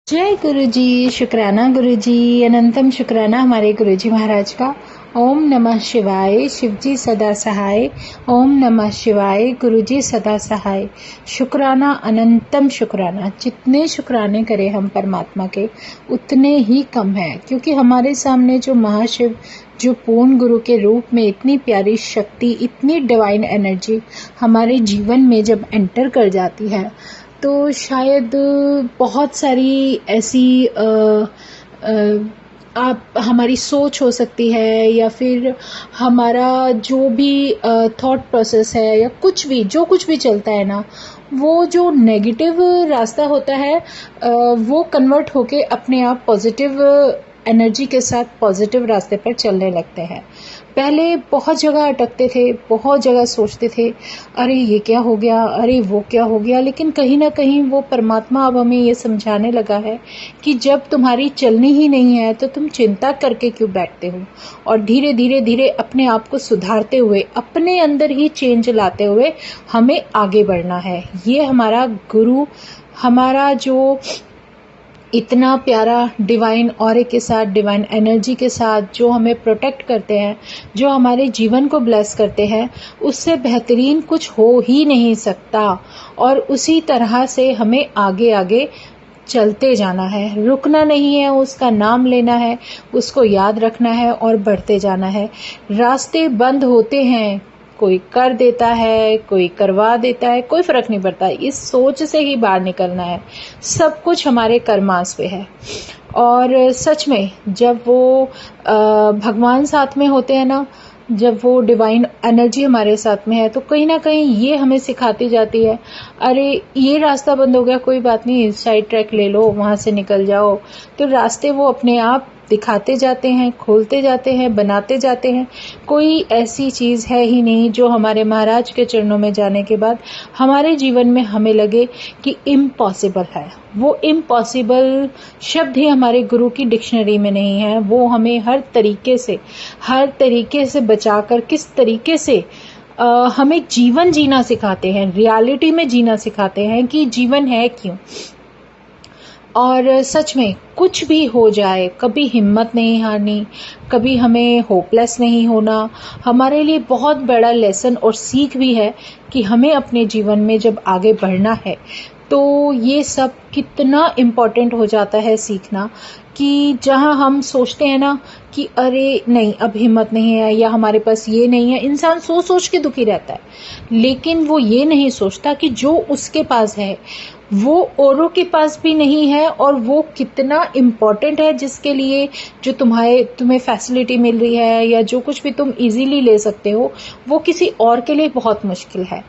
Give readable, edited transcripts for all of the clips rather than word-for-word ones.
जय गुरु जी। शुक्राना गुरु जी, अनंतम शुक्राना हमारे गुरु जी महाराज का। ओम नमः शिवाय। शिव जी सदा सहाय। ओम नमः शिवाय। गुरु जी सदा सहाय। शुक्राना, अनंतम शुक्राना। जितने शुक्राने करें हम परमात्मा के उतने ही कम है, क्योंकि हमारे सामने जो महाशिव, जो पूर्ण गुरु के रूप में इतनी प्यारी शक्ति, इतनी डिवाइन एनर्जी हमारे जीवन में जब एंटर कर जाती है, तो शायद बहुत सारी ऐसी आप हमारी सोच हो सकती है, या फिर हमारा जो भी थॉट प्रोसेस है, या कुछ भी जो कुछ भी चलता है ना, वो जो नेगेटिव रास्ता होता है वो कन्वर्ट होके अपने आप पॉजिटिव एनर्जी के साथ पॉजिटिव रास्ते पर चलने लगते हैं। पहले बहुत जगह अटकते थे, बहुत जगह सोचते थे अरे ये क्या हो गया, अरे वो क्या हो गया, लेकिन कहीं ना कहीं वो परमात्मा अब हमें ये समझाने लगा है कि जब तुम्हारी चलनी ही नहीं है तो तुम चिंता करके क्यों बैठते हो, और धीरे धीरे धीरे अपने आप को सुधारते हुए, अपने अंदर ही चेंज लाते हुए हमें आगे बढ़ना है। ये हमारा गुरु, हमारा जो इतना प्यारा डिवाइन ऑरे के साथ, डिवाइन एनर्जी के साथ जो हमें प्रोटेक्ट करते हैं, जो हमारे जीवन को ब्लेस करते हैं, उससे बेहतरीन कुछ हो ही नहीं सकता। और उसी तरह से हमें आगे आगे चलते जाना है, रुकना नहीं है, उसका नाम लेना है, उसको याद रखना है और बढ़ते जाना है। रास्ते बंद होते हैं, कोई कर देता है, कोई करवा देता है, कोई फर्क नहीं पड़ता। इस सोच से ही बाहर निकलना है। सब कुछ हमारे कर्मास पे है। और सच में जब वो भगवान साथ में होते हैं ना, जब वो डिवाइन एनर्जी हमारे साथ में है, तो कहीं ना कहीं ये हमें सिखाती जाती है, अरे ये रास्ता बंद हो गया, कोई बात नहीं, साइड ट्रैक ले लो, वहां से निकल जाओ। तो रास्ते वो अपने आप दिखाते जाते हैं, खोलते जाते हैं, बनाते जाते हैं। कोई ऐसी चीज है ही नहीं जो हमारे महाराज के चरणों में जाने के बाद हमारे जीवन में हमें लगे कि इम्पॉसिबल है। वो इम्पॉसिबल शब्द ही हमारे गुरु की डिक्शनरी में नहीं है। वो हमें हर तरीके से बचाकर, किस तरीके से हमें जीवन जीना सिखाते हैं, रियलिटी में जीना सिखाते हैं कि जीवन है क्यों। और सच में कुछ भी हो जाए, कभी हिम्मत नहीं हारनी, कभी हमें होपलेस नहीं होना, हमारे लिए बहुत बड़ा लेसन और सीख भी है कि हमें अपने जीवन में जब आगे बढ़ना है तो ये सब कितना इम्पोर्टेंट हो जाता है सीखना। कि जहां हम सोचते हैं ना कि अरे नहीं अब हिम्मत नहीं है, या हमारे पास ये नहीं है, इंसान सोच के दुखी रहता है, लेकिन वो ये नहीं सोचता कि जो उसके पास है वो औरों के पास भी नहीं है, और वो कितना इम्पोर्टेंट है, जिसके लिए जो तुम्हें फैसिलिटी मिल रही है, या जो कुछ भी तुम इजीली ले सकते हो, वो किसी और के लिए बहुत मुश्किल है।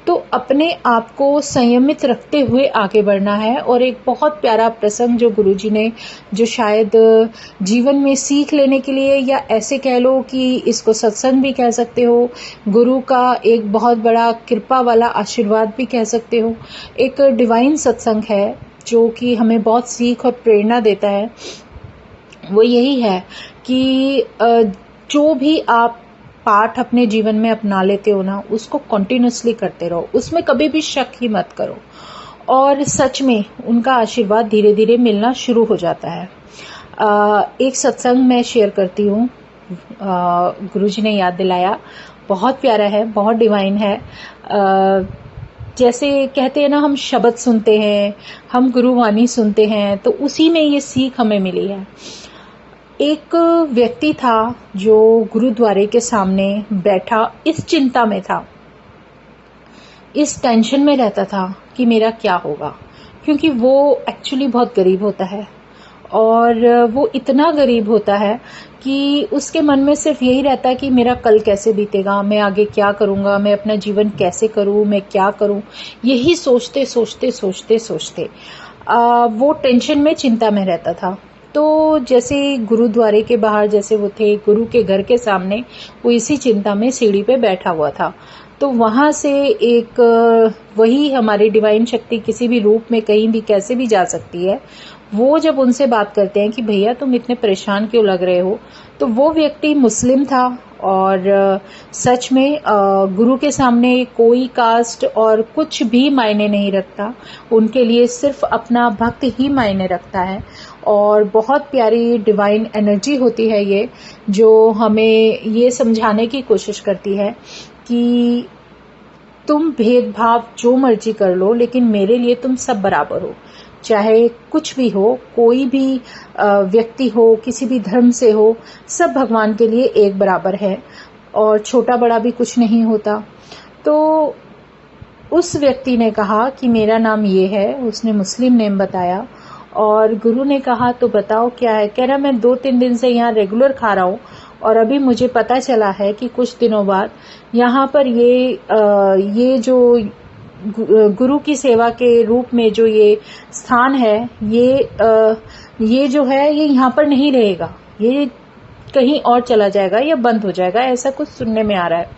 तो अपने आप को संयमित रखते हुए आगे बढ़ना है। और एक बहुत प्यारा प्रसंग जो गुरुजी ने, जो शायद जीवन में सीख लेने के लिए, या ऐसे कह लो कि इसको सत्संग भी कह सकते हो, गुरु का एक बहुत बड़ा कृपा वाला आशीर्वाद भी कह सकते हो, एक डिवाइन सत्संग है जो कि हमें बहुत सीख और प्रेरणा देता है। वो यही है कि जो भी आप पाठ अपने जीवन में अपना लेते हो ना, उसको कंटिन्यूअसली करते रहो, उसमें कभी भी शक ही मत करो, और सच में उनका आशीर्वाद धीरे धीरे मिलना शुरू हो जाता है। एक सत्संग मैं शेयर करती हूँ, गुरुजी ने याद दिलाया, बहुत प्यारा है, बहुत डिवाइन है। जैसे कहते हैं ना, हम शब्द सुनते हैं, हम गुरुवाणी सुनते हैं, तो उसी में ये सीख हमें मिली है। एक व्यक्ति था जो गुरुद्वारे के सामने बैठा, इस चिंता में था, इस टेंशन में रहता था कि मेरा क्या होगा, क्योंकि वो एक्चुअली बहुत गरीब होता है, और वो इतना गरीब होता है कि उसके मन में सिर्फ यही रहता है कि मेरा कल कैसे बीतेगा, मैं आगे क्या करूंगा, मैं अपना जीवन कैसे करूं, मैं क्या करूं, यही सोचते सोचते सोचते सोचते वो टेंशन में, चिंता में रहता था। तो जैसे गुरुद्वारे के बाहर जैसे वो थे, गुरु के घर के सामने, वो इसी चिंता में सीढ़ी पे बैठा हुआ था। तो वहाँ से एक वही हमारी डिवाइन शक्ति किसी भी रूप में कहीं भी कैसे भी जा सकती है। वो जब उनसे बात करते हैं कि भैया तुम इतने परेशान क्यों लग रहे हो, तो वो व्यक्ति मुस्लिम था और सच में गुरु के सामने कोई कास्ट और कुछ भी मायने नहीं रखता। उनके लिए सिर्फ अपना भक्त ही मायने रखता है। और बहुत प्यारी डिवाइन एनर्जी होती है ये, जो हमें ये समझाने की कोशिश करती है कि तुम भेदभाव जो मर्जी कर लो, लेकिन मेरे लिए तुम सब बराबर हो। चाहे कुछ भी हो, कोई भी व्यक्ति हो, किसी भी धर्म से हो, सब भगवान के लिए एक बराबर है और छोटा बड़ा भी कुछ नहीं होता। तो उस व्यक्ति ने कहा कि मेरा नाम ये है, उसने मुस्लिम नेम बताया और गुरु ने कहा तो बताओ क्या है। कह रहा मैं 2-3 दिन से यहाँ रेगुलर खा रहा हूँ और अभी मुझे पता चला है कि कुछ दिनों बाद यहाँ पर ये जो गुरु की सेवा के रूप में जो ये स्थान है, ये जो है ये यहाँ पर नहीं रहेगा, ये कहीं और चला जाएगा या बंद हो जाएगा, ऐसा कुछ सुनने में आ रहा है।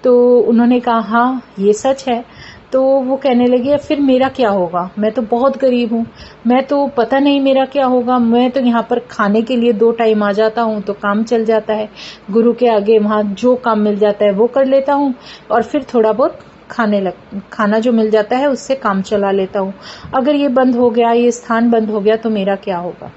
तो उन्होंने कहा हाँ ये सच है। तो वो कहने लगे फिर मेरा क्या होगा, मैं तो बहुत गरीब हूँ, मैं तो पता नहीं मेरा क्या होगा। मैं तो यहाँ पर खाने के लिए 2 टाइम आ जाता हूँ तो काम चल जाता है, गुरु के आगे वहाँ जो काम मिल जाता है वो कर लेता हूँ और फिर थोड़ा बहुत खाना जो मिल जाता है उससे काम चला लेता हूँ। अगर ये बंद हो गया, ये स्थान बंद हो गया तो मेरा क्या होगा।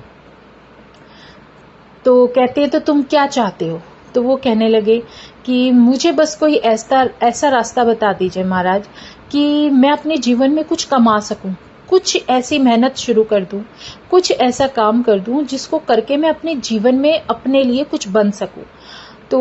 तो कहते हैं तो तुम क्या चाहते हो। तो वो कहने लगे कि मुझे बस कोई ऐसा रास्ता बता दीजिए महाराज कि मैं अपने जीवन में कुछ कमा सकूं, कुछ ऐसी मेहनत शुरू कर दूं, कुछ ऐसा काम कर दूं जिसको करके मैं अपने जीवन में अपने लिए कुछ बन सकूं। तो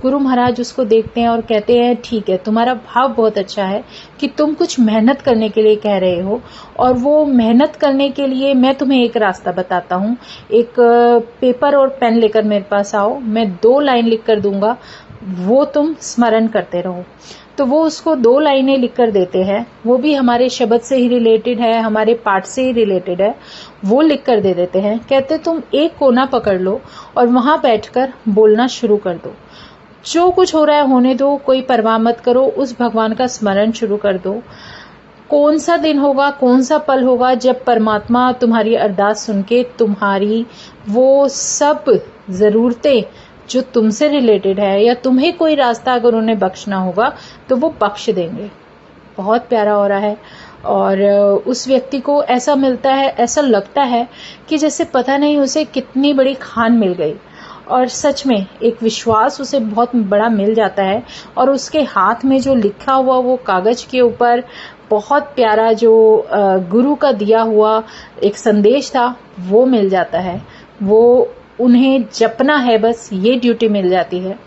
गुरु महाराज उसको देखते हैं और कहते हैं ठीक है, तुम्हारा भाव बहुत अच्छा है कि तुम कुछ मेहनत करने के लिए कह रहे हो और वो मेहनत करने के लिए मैं तुम्हें एक रास्ता बताता हूँ। एक पेपर और पेन लेकर मेरे पास आओ, मैं 2 लाइन लिख कर दूंगा, वो तुम स्मरण करते रहो। तो वो उसको 2 लाइनें लिख कर देते हैं, वो भी हमारे शब्द से ही रिलेटेड है, हमारे पाठ से ही रिलेटेड है। वो लिख कर दे देते हैं, कहते तुम एक कोना पकड़ लो और वहां बैठकर बोलना शुरू कर दो, जो कुछ हो रहा है होने दो, कोई परवाह मत करो, उस भगवान का स्मरण शुरू कर दो। कौन सा दिन होगा, कौन सा पल होगा जब परमात्मा तुम्हारी अरदास सुन के तुम्हारी वो सब जरूरतें जो तुमसे रिलेटेड है या तुम्हें कोई रास्ता अगर उन्हें बख्शना होगा तो वो बख्श देंगे। बहुत प्यारा हो रहा है। और उस व्यक्ति को ऐसा मिलता है, ऐसा लगता है कि जैसे पता नहीं उसे कितनी बड़ी खान मिल गई, और सच में एक विश्वास उसे बहुत बड़ा मिल जाता है। और उसके हाथ में जो लिखा हुआ वो कागज के ऊपर बहुत प्यारा जो गुरु का दिया हुआ एक संदेश था वो मिल जाता है। वो उन्हें जपना है, बस ये ड्यूटी मिल जाती है।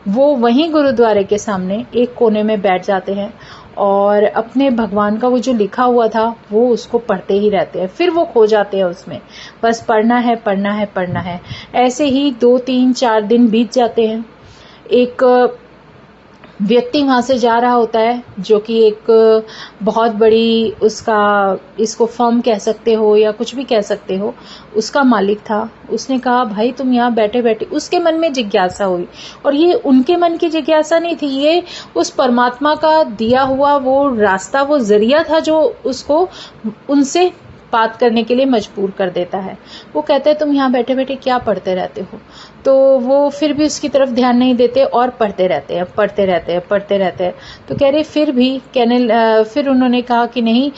वो वहीं गुरुद्वारे के सामने एक कोने में बैठ जाते हैं और अपने भगवान का वो जो लिखा हुआ था वो उसको पढ़ते ही रहते हैं। फिर वो खो जाते हैं उसमें, बस पढ़ना है पढ़ना है पढ़ना है। ऐसे ही 2-3-4 दिन बीत जाते हैं। एक व्यक्ति वहां से जा रहा होता है जो कि एक बहुत बड़ी उसका, इसको फर्म कह सकते हो या कुछ भी कह सकते हो, उसका मालिक था। उसने कहा भाई तुम यहाँ बैठे बैठे, उसके मन में जिज्ञासा हुई, और ये उनके मन की जिज्ञासा नहीं थी, ये उस परमात्मा का दिया हुआ वो रास्ता, वो जरिया था जो उसको उनसे बात करने के लिए मजबूर कर देता है। वो कहते हैं तुम यहाँ बैठे बैठे क्या पढ़ते रहते हो। तो वो फिर भी उसकी तरफ ध्यान नहीं देते और पढ़ते रहते हैं पढ़ते रहते हैं पढ़ते रहते हैं। तो कह रहे फिर उन्होंने कहा कि नहीं,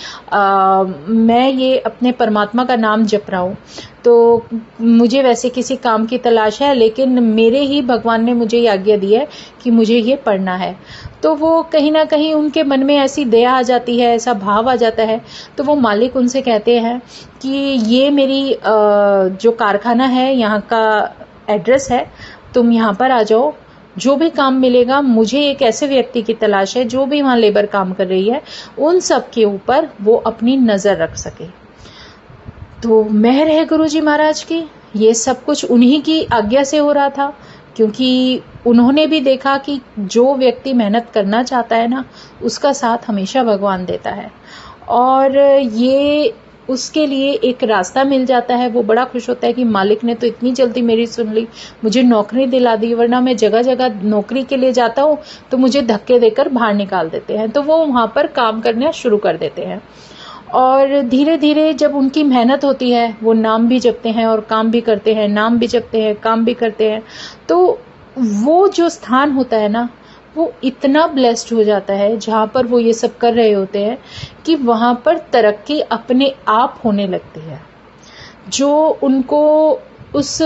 मैं ये अपने परमात्मा का नाम जप रहा हूँ, तो मुझे वैसे किसी काम की तलाश है, लेकिन मेरे ही भगवान ने मुझे ये आज्ञा दी है कि मुझे ये पढ़ना है। तो वो कहीं ना कहीं उनके मन में ऐसी दया आ जाती है, ऐसा भाव आ जाता है। तो वो मालिक उनसे कहते हैं कि ये मेरी जो कारखाना है यहाँ का एड्रेस है, तुम यहाँ पर आ जाओ, जो भी काम मिलेगा, मुझे एक ऐसे व्यक्ति की तलाश है जो भी वहाँ लेबर काम कर रही है उन सब के ऊपर वो अपनी नजर रख सके। तो मेहर है गुरुजी महाराज की, ये सब कुछ उन्हीं की आज्ञा से हो रहा था, क्योंकि उन्होंने भी देखा कि जो व्यक्ति मेहनत करना चाहता है ना, उसका साथ हमेशा भगवान देता है। और ये उसके लिए एक रास्ता मिल जाता है। वो बड़ा खुश होता है कि मालिक ने तो इतनी जल्दी मेरी सुन ली, मुझे नौकरी दिला दी, वरना मैं जगह जगह नौकरी के लिए जाता हूँ तो मुझे धक्के देकर बाहर निकाल देते हैं। तो वो वहाँ पर काम करना शुरू कर देते हैं और धीरे धीरे जब उनकी मेहनत होती है, वो नाम भी जपते हैं और काम भी करते हैं, नाम भी जपते हैं, काम भी करते हैं, तो वो जो स्थान होता है ना, वो इतना ब्लेस्ड हो जाता है जहाँ पर वो ये सब कर रहे होते हैं कि वहाँ पर तरक्की अपने आप होने लगती है। जो उनको उस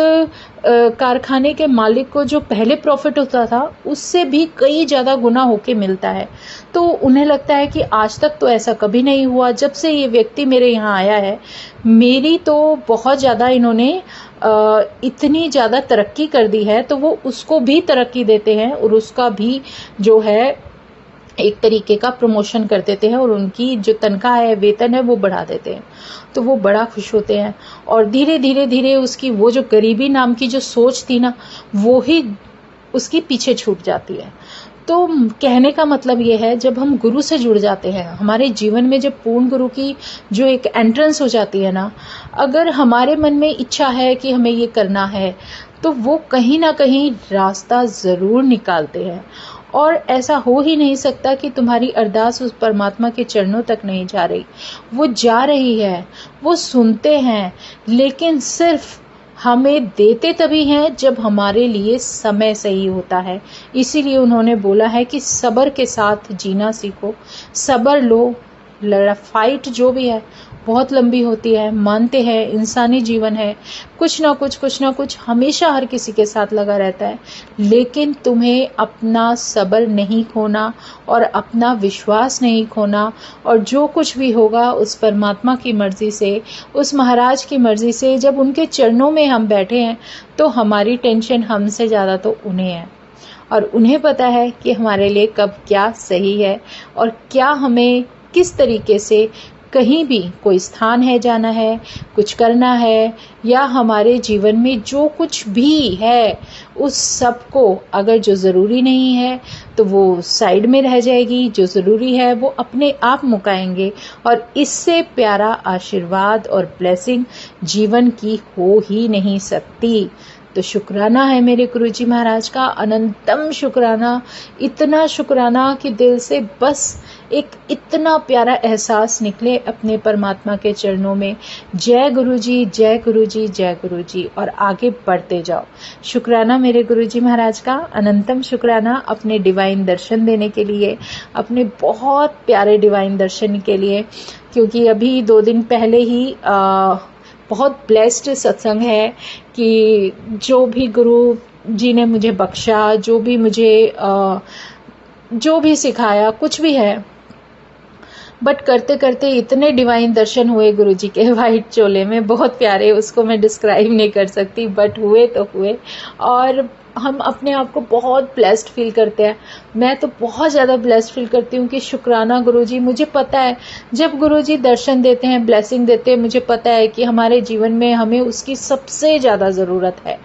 कारखाने के मालिक को जो पहले प्रॉफिट होता था, उससे भी कई ज़्यादा गुना होके मिलता है। तो उन्हें लगता है कि आज तक तो ऐसा कभी नहीं हुआ, जब से ये व्यक्ति मेरे यहाँ आया है, मेरी तो बहुत ज़्यादा इन्होंने इतनी ज़्यादा तरक्की कर दी है। तो वो उसको भी तरक्की देते हैं और उसका भी जो है एक तरीके का प्रमोशन कर देते हैं और उनकी जो तनख्वाह है, वेतन है, वो बढ़ा देते हैं। तो वो बड़ा खुश होते हैं और धीरे धीरे धीरे उसकी वो जो गरीबी नाम की जो सोच थी ना, वो ही उसकी पीछे छूट जाती है। तो कहने का मतलब ये है, जब हम गुरु से जुड़ जाते हैं, हमारे जीवन में जब पूर्ण गुरु की जो एक एंट्रेंस हो जाती है ना, अगर हमारे मन में इच्छा है कि हमें ये करना है, तो वो कहीं ना कहीं रास्ता ज़रूर निकालते हैं। और ऐसा हो ही नहीं सकता कि तुम्हारी अरदास उस परमात्मा के चरणों तक नहीं जा रही। वो जा रही है, वो सुनते हैं, लेकिन सिर्फ हमें देते तभी हैं जब हमारे लिए समय सही होता है। इसीलिए उन्होंने बोला है कि सब्र के साथ जीना सीखो, सब्र लो। फाइट जो भी है बहुत लंबी होती है, मानते हैं, इंसानी जीवन है, कुछ ना कुछ हमेशा हर किसी के साथ लगा रहता है। लेकिन तुम्हें अपना सब्र नहीं खोना और अपना विश्वास नहीं खोना, और जो कुछ भी होगा उस परमात्मा की मर्जी से, उस महाराज की मर्जी से, जब उनके चरणों में हम बैठे हैं तो हमारी टेंशन हमसे ज़्यादा तो उन्हें है, और उन्हें पता है कि हमारे लिए कब क्या सही है और क्या हमें किस तरीके से कहीं भी कोई स्थान है, जाना है, कुछ करना है, या हमारे जीवन में जो कुछ भी है उस सब को, अगर जो ज़रूरी नहीं है तो वो साइड में रह जाएगी, जो ज़रूरी है वो अपने आप मुकाएंगे। और इससे प्यारा आशीर्वाद और ब्लेसिंग जीवन की हो ही नहीं सकती। तो शुक्राना है मेरे गुरुजी महाराज का, अनंतम शुक्राना, इतना शुक्राना कि दिल से बस एक इतना प्यारा एहसास निकले अपने परमात्मा के चरणों में। जय गुरुजी, जय गुरुजी, जय गुरुजी, और आगे बढ़ते जाओ। शुक्राना मेरे गुरुजी महाराज का, अनंतम शुक्राना अपने डिवाइन दर्शन देने के लिए, अपने बहुत प्यारे डिवाइन दर्शन के लिए। क्योंकि अभी 2 दिन पहले ही बहुत ब्लेस्ड सत्संग है कि जो भी गुरु जी ने मुझे बख्शा, जो भी मुझे जो भी सिखाया, कुछ भी है, बट करते करते इतने डिवाइन दर्शन हुए गुरुजी के वाइट चोले में, बहुत प्यारे, उसको मैं डिस्क्राइब नहीं कर सकती, बट हुए तो हुए। और हम अपने आप को बहुत ब्लेस्ड फील करते हैं। मैं तो बहुत ज़्यादा ब्लेस्ड फील करती हूँ कि शुक्राना गुरुजी। मुझे पता है जब गुरुजी दर्शन देते हैं, ब्लेसिंग देते हैं, मुझे पता है कि हमारे जीवन में हमें उसकी सबसे ज़्यादा ज़रूरत है,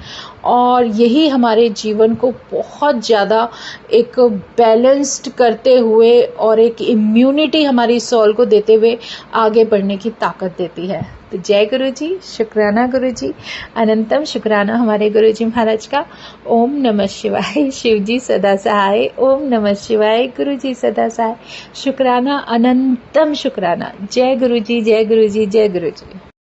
और यही हमारे जीवन को बहुत ज़्यादा एक बैलेंस्ड करते हुए और एक इम्यूनिटी हमारी सोल को देते हुए आगे बढ़ने की ताकत देती है। तो जय गुरुजी, शुक्राना गुरुजी, अनंतम शुक्राना हमारे गुरुजी महाराज का। ओम नमः शिवाय, शिव जी सदा सहाय। ओम नमः शिवाय, गुरुजी सदा सहाय। शुक्राना, अनंतम शुक्राना। जय गुरुजी, जय गुरुजी, जय गुरुजी।